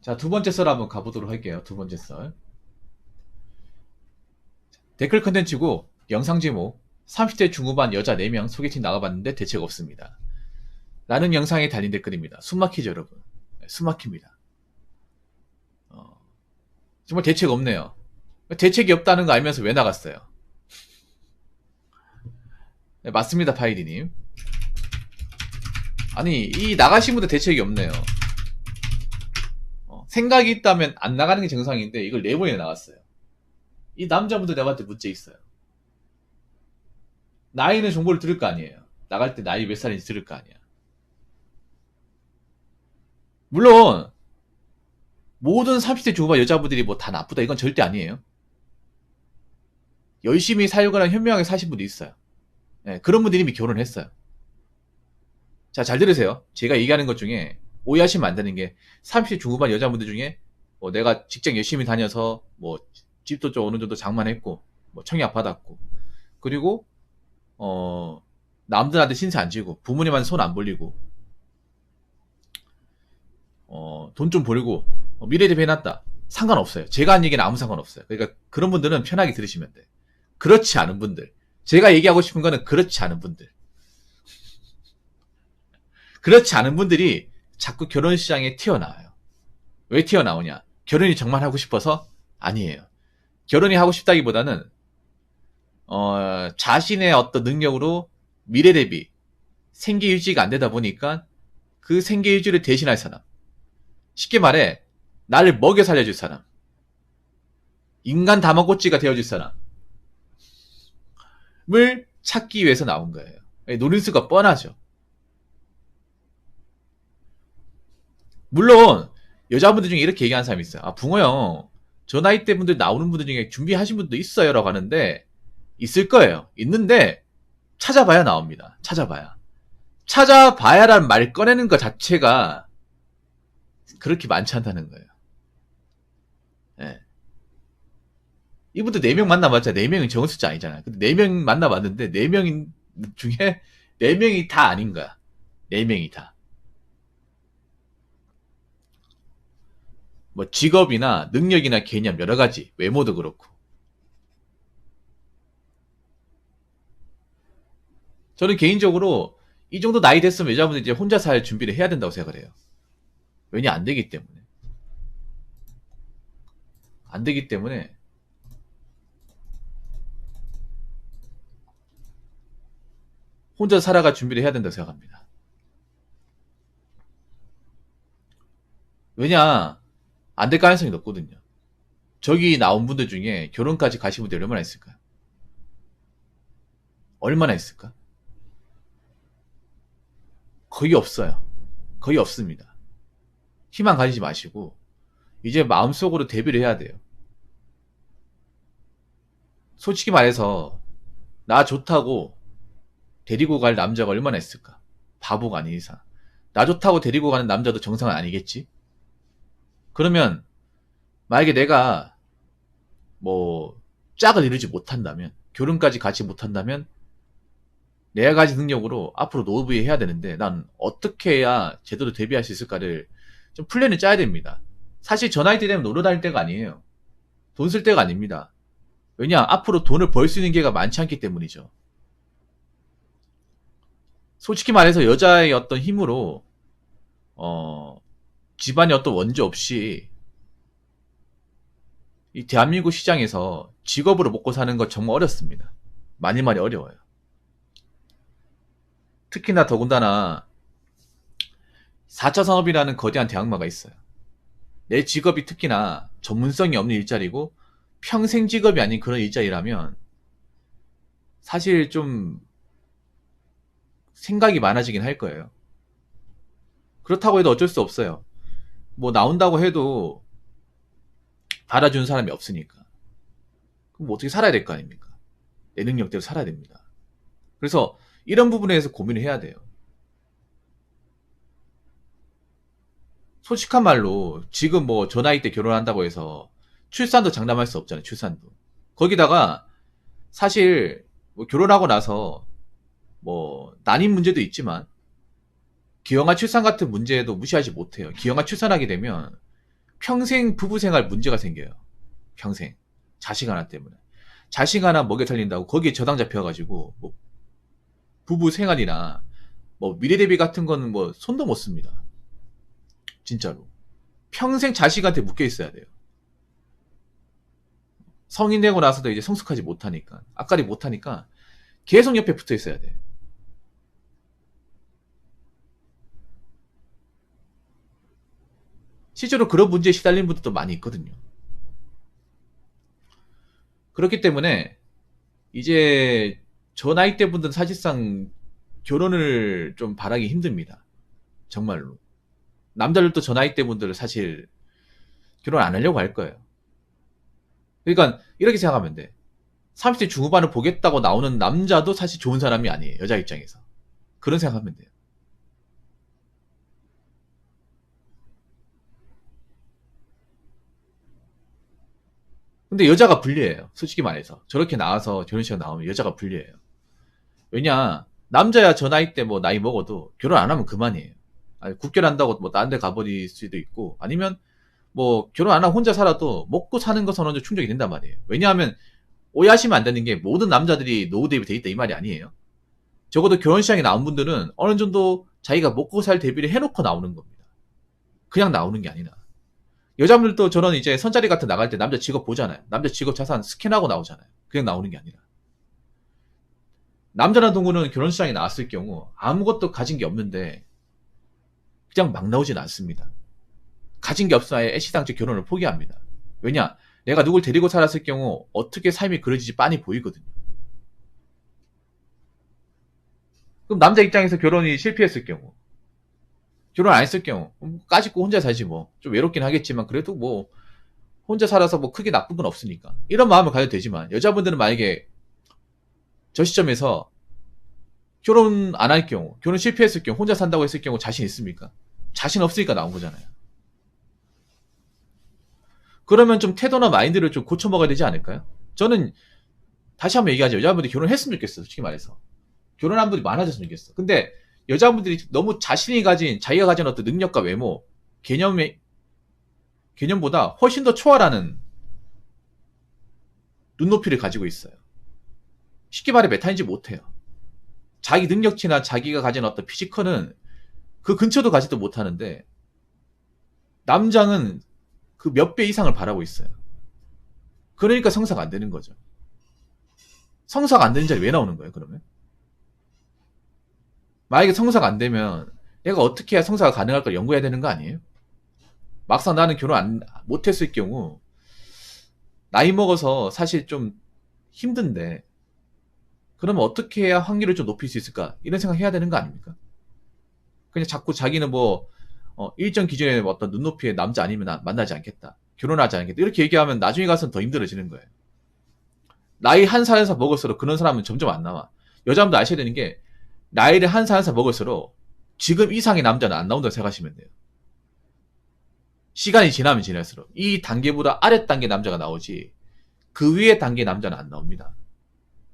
자, 두 번째 썰 한번 가보도록 할게요. 두 번째 썰. 댓글 컨텐츠고 영상 제목 30대 중후반 여자 4명 소개팅 나가봤는데 대책 없습니다. 라는 영상에 달린 댓글입니다. 숨막히죠 여러분. 네, 숨막힙니다. 정말 대책 없네요. 대책이 없다는 거 알면서 왜 나갔어요? 네, 맞습니다 파이디님. 아니 이 나가신 분들 대책이 없네요. 생각이 있다면 안 나가는 게 정상인데 이걸 4번이나 나갔어요. 이 남자분들 내가 봤을 때 문제 있어요. 나이는 정보를 들을 거 아니에요. 나갈 때 나이 몇 살인지 들을 거 아니야. 물론 모든 30대 중후반 여자분들이 뭐 다 나쁘다 이건 절대 아니에요. 열심히 살거나 현명하게 사신 분도 있어요. 네, 그런 분들이 이미 결혼을 했어요. 자, 잘 들으세요. 제가 얘기하는 것 중에 오해하시면 안 되는 게 30대 중후반 여자분들 중에 뭐 내가 직장 열심히 다녀서 뭐 집도 좀 어느 정도 장만했고 뭐 청약 받았고 그리고 남들한테 신세 안 지고 부모님한테 손 안 벌리고 돈 좀 벌고 미래 대비 해놨다. 상관없어요. 제가 한 얘기는 아무 상관없어요. 그러니까 그런 분들은 편하게 들으시면 돼. 그렇지 않은 분들. 제가 얘기하고 싶은 거는 그렇지 않은 분들. 그렇지 않은 분들이 자꾸 결혼 시장에 튀어나와요. 왜 튀어나오냐? 결혼이 정말 하고 싶어서? 아니에요. 결혼이 하고 싶다기보다는 자신의 어떤 능력으로 미래 대비 생계 유지가 안 되다 보니까 그 생계 유지를 대신할 사람. 쉽게 말해 나를 먹여 살려줄 사람. 인간 다마고찌가 되어줄 사람을 찾기 위해서 나온 거예요. 노림수가 뻔하죠. 물론 여자분들 중에 이렇게 얘기하는 사람이 있어요. 아 붕어 형, 저 나이 대 분들 나오는 분들 중에 준비하신 분도 있어요 라고 하는데 있을 거예요. 있는데 찾아봐야 나옵니다. 찾아봐야란 말 꺼내는 것 자체가 그렇게 많지 않다는 거예요. 네. 이분들 4명 만나봤자 4명이 적은 숫자 아니잖아요. 근데 4명 만나봤는데 4명 중에 4명이 다 아닌 거야. 4명이 다. 뭐 직업이나 능력이나 개념 여러 가지 외모도 그렇고. 저는 개인적으로 이 정도 나이 됐으면 여자분들 이제 혼자 살 준비를 해야 된다고 생각을 해요. 왜냐 안 되기 때문에. 안 되기 때문에 혼자 살아갈 준비를 해야 된다고 생각합니다. 왜냐 안 될 가능성이 높거든요. 저기 나온 분들 중에 결혼까지 가신 분들이 얼마나 있을까요? 얼마나 있을까? 거의 없어요. 거의 없습니다. 희망 가지지 마시고 이제 마음속으로 대비를 해야 돼요. 솔직히 말해서 나 좋다고 데리고 갈 남자가 얼마나 있을까? 바보가 아닌 이상. 나 좋다고 데리고 가는 남자도 정상은 아니겠지? 그러면 만약에 내가 뭐 짝을 이루지 못한다면 결혼까지 가지 못한다면 내가 가진 능력으로 앞으로 노후부에 해야 되는데 난 어떻게 해야 제대로 대비할 수 있을까를 좀 플랜을 짜야 됩니다. 사실 저 나이 때 되면 놀러 다닐 때가 아니에요. 돈 쓸 때가 아닙니다. 왜냐 앞으로 돈을 벌 수 있는 기회가 많지 않기 때문이죠. 솔직히 말해서 여자의 어떤 힘으로 집안의 어떤 원조 없이 이 대한민국 시장에서 직업으로 먹고 사는 거 정말 어렵습니다. 많이 어려워요. 특히나 더군다나 4차 산업이라는 거대한 대항마가 있어요. 내 직업이 특히나 전문성이 없는 일자리고 평생 직업이 아닌 그런 일자리라면 사실 좀 생각이 많아지긴 할 거예요. 그렇다고 해도 어쩔 수 없어요. 뭐 나온다고 해도 받아주는 사람이 없으니까. 그럼 뭐 어떻게 살아야 될 거 아닙니까? 내 능력대로 살아야 됩니다. 그래서 이런 부분에 대해서 고민을 해야 돼요. 솔직한 말로 지금 뭐 저 나이 때 결혼한다고 해서 출산도 장담할 수 없잖아요. 출산도. 거기다가 사실 뭐 결혼하고 나서 뭐 난임 문제도 있지만 기형아 출산 같은 문제도 무시하지 못해요. 기형아 출산하게 되면 평생 부부 생활 문제가 생겨요. 평생. 자식 하나 때문에. 자식 하나 먹여 살린다고 거기에 저당 잡혀가지고 뭐 부부 생활이나 뭐 미래 대비 같은 거는 뭐 손도 못 씁니다. 진짜로. 평생 자식한테 묶여 있어야 돼요. 성인 되고 나서도 이제 성숙하지 못하니까, 앞가리 못하니까 계속 옆에 붙어 있어야 돼. 실제로 그런 문제에 시달린 분들도 많이 있거든요. 그렇기 때문에 이제 저 나이대 분들은 사실상 결혼을 좀 바라기 힘듭니다. 정말로. 남자들도 저 나이대 분들은 사실 결혼 안 하려고 할 거예요. 그러니까 이렇게 생각하면 돼. 30대 중후반을 보겠다고 나오는 남자도 사실 좋은 사람이 아니에요. 여자 입장에서. 그런 생각하면 돼요. 근데 여자가 불리해요. 솔직히 말해서. 저렇게 나와서 결혼식 나오면 여자가 불리해요. 왜냐, 남자야 저 나이 때 뭐 나이 먹어도 결혼 안 하면 그만이에요. 아니, 국결한다고 뭐 다른 데 가버릴 수도 있고, 아니면 뭐 결혼 안 하고 혼자 살아도 먹고 사는 것은 어느 정도 충족이 된단 말이에요. 왜냐하면 오해하시면 안 되는 게 모든 남자들이 노후 대비 돼 있다 이 말이 아니에요. 적어도 결혼 시장에 나온 분들은 어느 정도 자기가 먹고 살 대비를 해놓고 나오는 겁니다. 그냥 나오는 게 아니라. 여자분들도 저런 이제 선자리 같은 나갈 때 남자 직업 보잖아요. 남자 직업 자산 스캔하고 나오잖아요. 그냥 나오는 게 아니라. 남자나 동물은 결혼 시장에 나왔을 경우 아무것도 가진 게 없는데 그냥 막 나오진 않습니다. 가진 게 없어 아예 애시당초 결혼을 포기합니다. 왜냐? 내가 누굴 데리고 살았을 경우 어떻게 삶이 그려지지 빤히 보이거든요. 그럼 남자 입장에서 결혼이 실패했을 경우, 결혼 안 했을 경우 까짓거 혼자 살지 뭐. 좀 외롭긴 하겠지만 그래도 뭐 혼자 살아서 뭐 크게 나쁜 건 없으니까 이런 마음을 가져도 되지만, 여자분들은 만약에 저 시점에서 결혼 안 할 경우, 결혼 실패했을 경우, 혼자 산다고 했을 경우 자신 있습니까? 자신 없으니까 나온 거잖아요. 그러면 좀 태도나 마인드를 좀 고쳐 먹어야 되지 않을까요? 저는 다시 한번 얘기하죠. 여자분들이 결혼했으면 좋겠어. 솔직히 말해서. 결혼한 분들이 많아졌으면 좋겠어. 근데 여자분들이 너무 자신이 가진, 자기가 가진 어떤 능력과 외모, 개념보다 훨씬 더 초월하는 눈높이를 가지고 있어요. 쉽게 말해 메타인지 못해요. 자기 능력치나 자기가 가진 어떤 피지컬은 그 근처도 가지도 못하는데 남장은 그 몇 배 이상을 바라고 있어요. 그러니까 성사가 안 되는 거죠. 성사가 안 되는 자리 왜 나오는 거예요, 그러면? 만약에 성사가 안 되면 내가 어떻게 해야 성사가 가능할까 연구해야 되는 거 아니에요? 막상 나는 결혼 못했을 경우 나이 먹어서 사실 좀 힘든데 그러면 어떻게 해야 확률을 좀 높일 수 있을까? 이런 생각 해야 되는 거 아닙니까? 그냥 자꾸 자기는 뭐 일정 기준의 어떤 눈높이의 남자 아니면 만나지 않겠다. 결혼하지 않겠다. 이렇게 얘기하면 나중에 가서는 더 힘들어지는 거예요. 나이 한 살에서 먹을수록 그런 사람은 점점 안 나와. 여자분도 아셔야 되는 게 나이를 한 살에서 먹을수록 지금 이상의 남자는 안 나온다고 생각하시면 돼요. 시간이 지나면 지날수록 이 단계보다 아래 단계 남자가 나오지 그 위에 단계 남자는 안 나옵니다.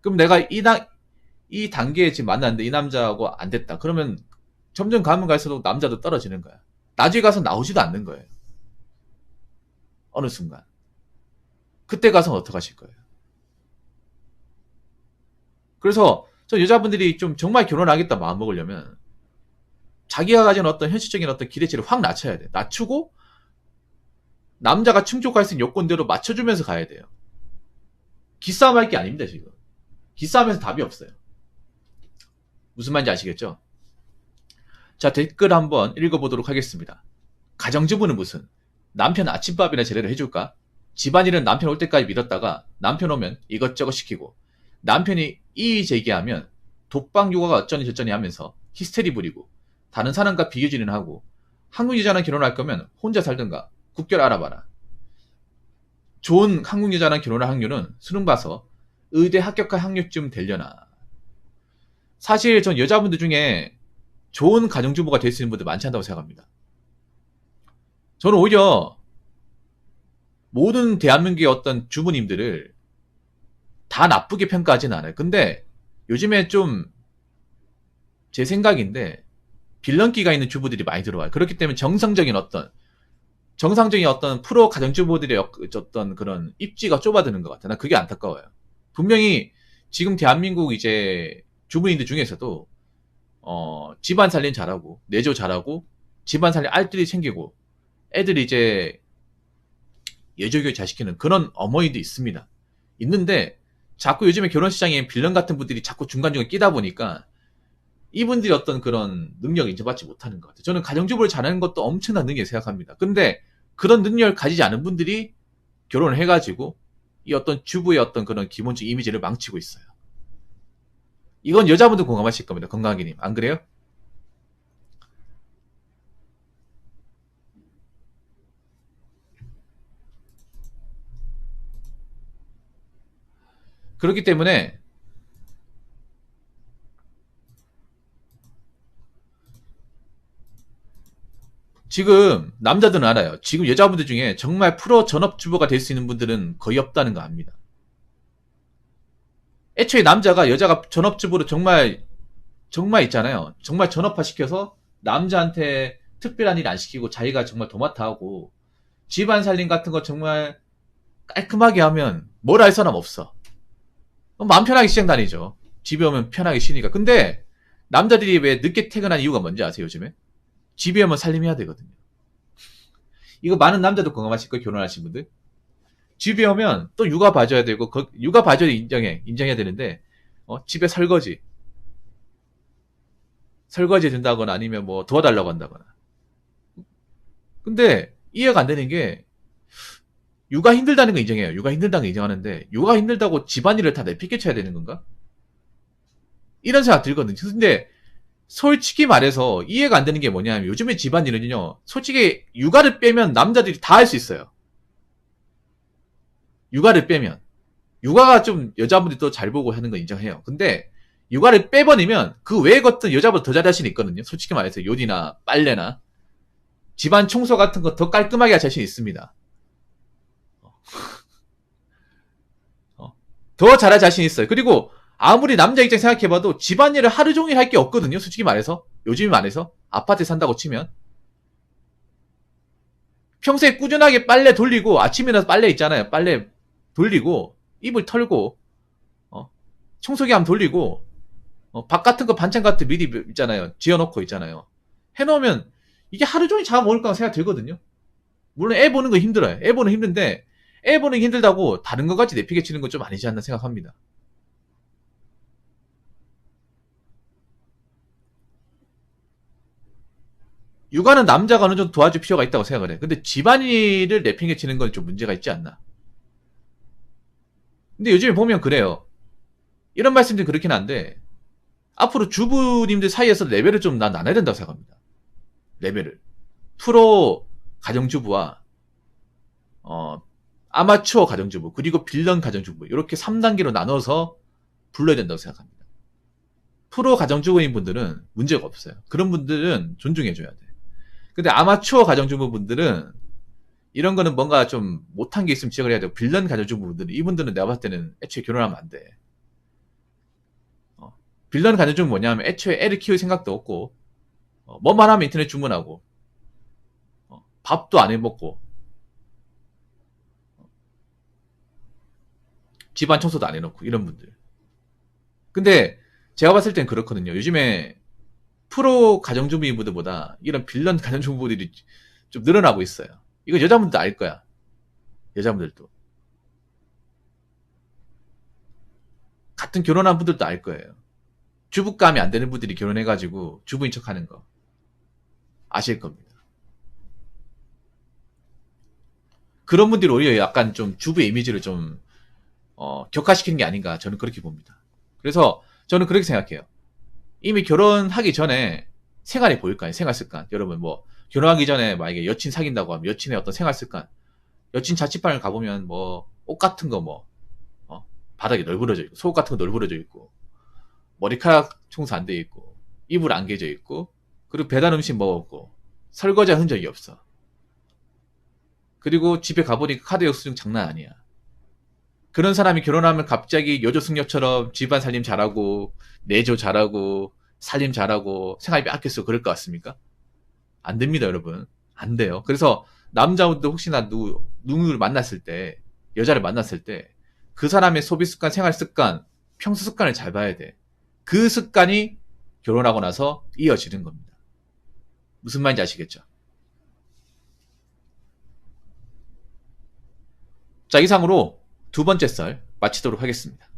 그럼 내가 이 단계에 지금 만났는데 이 남자하고 안 됐다. 그러면 점점 가면 갈수록 남자도 떨어지는 거야. 나중에 가서 나오지도 않는 거예요. 어느 순간. 그때 가서 어떡 하실 거예요? 그래서 저 여자분들이 좀 정말 결혼하겠다 마음 먹으려면 자기가 가진 어떤 현실적인 어떤 기대치를 확 낮춰야 돼. 낮추고 남자가 충족할 수 있는 요건대로 맞춰주면서 가야 돼요. 기싸움 할 게 아닙니다, 지금. 기싸움에서 답이 없어요. 무슨 말인지 아시겠죠? 자, 댓글 한번 읽어보도록 하겠습니다. 가정주부는 무슨? 남편 아침밥이나 제대로 해줄까? 집안일은 남편 올 때까지 미뤘다가 남편 오면 이것저것 시키고 남편이 이의 제기하면 독방 육아가 어쩌니 저쩌니 하면서 히스테리 부리고 다른 사람과 비교질은 하고 한국 여자랑 결혼할 거면 혼자 살든가 국결 알아봐라. 좋은 한국 여자랑 결혼할 확률은 수능 봐서 의대 합격할 확률쯤 되려나. 사실 전 여자분들 중에 좋은 가정주부가 될 수 있는 분들 많지 않다고 생각합니다. 저는 오히려 모든 대한민국의 어떤 주부님들을 다 나쁘게 평가하지는 않아요. 근데 요즘에 좀 제 생각인데 빌런기가 있는 주부들이 많이 들어와요. 그렇기 때문에 정상적인 어떤 정상적인 어떤 프로 가정주부들의 어떤 그런 입지가 좁아드는 것 같아. 난 그게 안타까워요. 분명히 지금 대한민국 이제 주부인들 중에서도 집안 살림 잘하고 내조 잘하고 집안 살림 알뜰히 챙기고 애들이 이제 예조교육 잘 시키는 그런 어머니도 있습니다. 있는데 자꾸 요즘에 결혼 시장에 빌런 같은 분들이 자꾸 중간중간 끼다 보니까 이분들이 어떤 그런 능력을 인정받지 못하는 것 같아요. 저는 가정주부를 잘하는 것도 엄청난 능력이 생각합니다. 근데 그런 능력을 가지지 않은 분들이 결혼을 해가지고 이 어떤 주부의 어떤 그런 기본적 이미지를 망치고 있어요. 이건 여자분도 공감하실 겁니다. 건강하게님. 안 그래요? 그렇기 때문에 지금 남자들은 알아요. 지금 여자분들 중에 정말 프로 전업주부가 될 수 있는 분들은 거의 없다는 거 압니다. 애초에 남자가 여자가 전업주부로 정말 있잖아요. 정말 전업화 시켜서 남자한테 특별한 일 안 시키고 자기가 정말 도맡아 하고 집안 살림 같은 거 정말 깔끔하게 하면 뭘 할 사람 없어. 마음 편하게 시장 다니죠. 집에 오면 편하게 쉬니까. 근데 남자들이 왜 늦게 퇴근한 이유가 뭔지 아세요, 요즘에? 집에 오면 살림해야 되거든요. 이거 많은 남자도 공감하실 거예요, 결혼하신 분들. 집에 오면 또 육아 봐줘야 되고, 육아 봐줘야 인정해야 되는데, 집에 설거지 된다거나 아니면 뭐 도와달라고 한다거나. 근데 이해가 안 되는 게, 육아 힘들다는 거 인정해요. 육아 힘들다는 거 인정하는데, 육아 힘들다고 집안일을 다 내팽개쳐야 되는 건가? 이런 생각 들거든요. 근데 솔직히 말해서 이해가 안 되는 게 뭐냐면 요즘에 집안일은요, 솔직히 육아를 빼면 남자들이 다 할 수 있어요. 육아를 빼면. 육아가 좀 여자분들이 또 잘 보고 하는 거 인정해요. 근데 육아를 빼버리면 그 외의 것들 여자보다 더 잘할 수 있거든요. 솔직히 말해서 요리나 빨래나 집안 청소 같은 거 더 깔끔하게 할 자신 있습니다. 더 잘할 자신 있어요. 그리고 아무리 남자 입장 생각해봐도 집안일을 하루 종일 할 게 없거든요. 솔직히 말해서. 요즘 말해서. 아파트에 산다고 치면. 평소에 꾸준하게 빨래 돌리고 아침에 일어나서 빨래 있잖아요. 빨래 돌리고 이불 털고 청소기 한번 돌리고 밥 같은 거 반찬 같은 미리 있잖아요. 지어놓고 있잖아요. 해놓으면 이게 하루 종일 잡아먹을 거라 생각 들거든요. 물론 애 보는 거 힘들어요. 애 보는 힘든데 애 보는 게 힘들다고 다른 것까지 내피게 치는 건 좀 아니지 않나 생각합니다. 육아는 남자가 어느 정도 도와줄 필요가 있다고 생각을 해. 근데 집안일을 내팽개 치는 건 좀 문제가 있지 않나. 근데 요즘에 보면 그래요. 이런 말씀들이 그렇긴 한데 앞으로 주부님들 사이에서 레벨을 좀 난 나눠야 된다고 생각합니다. 레벨을. 프로 가정주부와 아마추어 가정주부 그리고 빌런 가정주부 이렇게 3단계로 나눠서 불러야 된다고 생각합니다. 프로 가정주부인 분들은 문제가 없어요. 그런 분들은 존중해줘야 돼. 근데 아마추어 가정주부 분들은 이런 거는 뭔가 좀 못한 게 있으면 지적을 해야 되고 빌런 가정주부 분들은 이분들은 내가 봤을 때는 애초에 결혼하면 안 돼. 빌런 가정주부 뭐냐면 애초에 애를 키울 생각도 없고 뭐만 하면 인터넷 주문하고 밥도 안 해먹고 집안 청소도 안 해놓고 이런 분들. 근데 제가 봤을 땐 그렇거든요. 요즘에 프로 가정주부인분들보다 이런 빌런 가정주부들이 좀 늘어나고 있어요. 이거 여자분들도 알 거야. 여자분들도. 같은 결혼한 분들도 알 거예요. 주부감이 안 되는 분들이 결혼해가지고 주부인 척 하는 거. 아실 겁니다. 그런 분들이 오히려 약간 좀 주부의 이미지를 좀 격화시키는 게 아닌가 저는 그렇게 봅니다. 그래서 저는 그렇게 생각해요. 이미 결혼하기 전에 생활이 보일 거 아니에요. 생활 습관. 여러분 뭐 결혼하기 전에 만약에 여친 사귄다고 하면 여친의 어떤 생활 습관. 여친 자취방을 가보면 뭐 옷 같은 거 뭐 바닥에 널브러져 있고 속옷 같은 거 널브러져 있고 머리카락 청소 안 돼 있고 이불 안 개져 있고 그리고 배달 음식 먹었고 설거지한 흔적이 없어. 그리고 집에 가보니까 카드 영수증 장난 아니야. 그런 사람이 결혼하면 갑자기 여조숙녀처럼 집안 살림 잘하고 내조 잘하고 살림 잘하고 생활비 아껴 쓰고 그럴 것 같습니까? 안 됩니다, 여러분. 안 돼요. 그래서 남자분도 혹시나 누구를 만났을 때, 여자를 만났을 때, 그 사람의 소비 습관, 생활 습관, 평소 습관을 잘 봐야 돼. 그 습관이 결혼하고 나서 이어지는 겁니다. 무슨 말인지 아시겠죠? 자, 이상으로 두 번째 썰 마치도록 하겠습니다.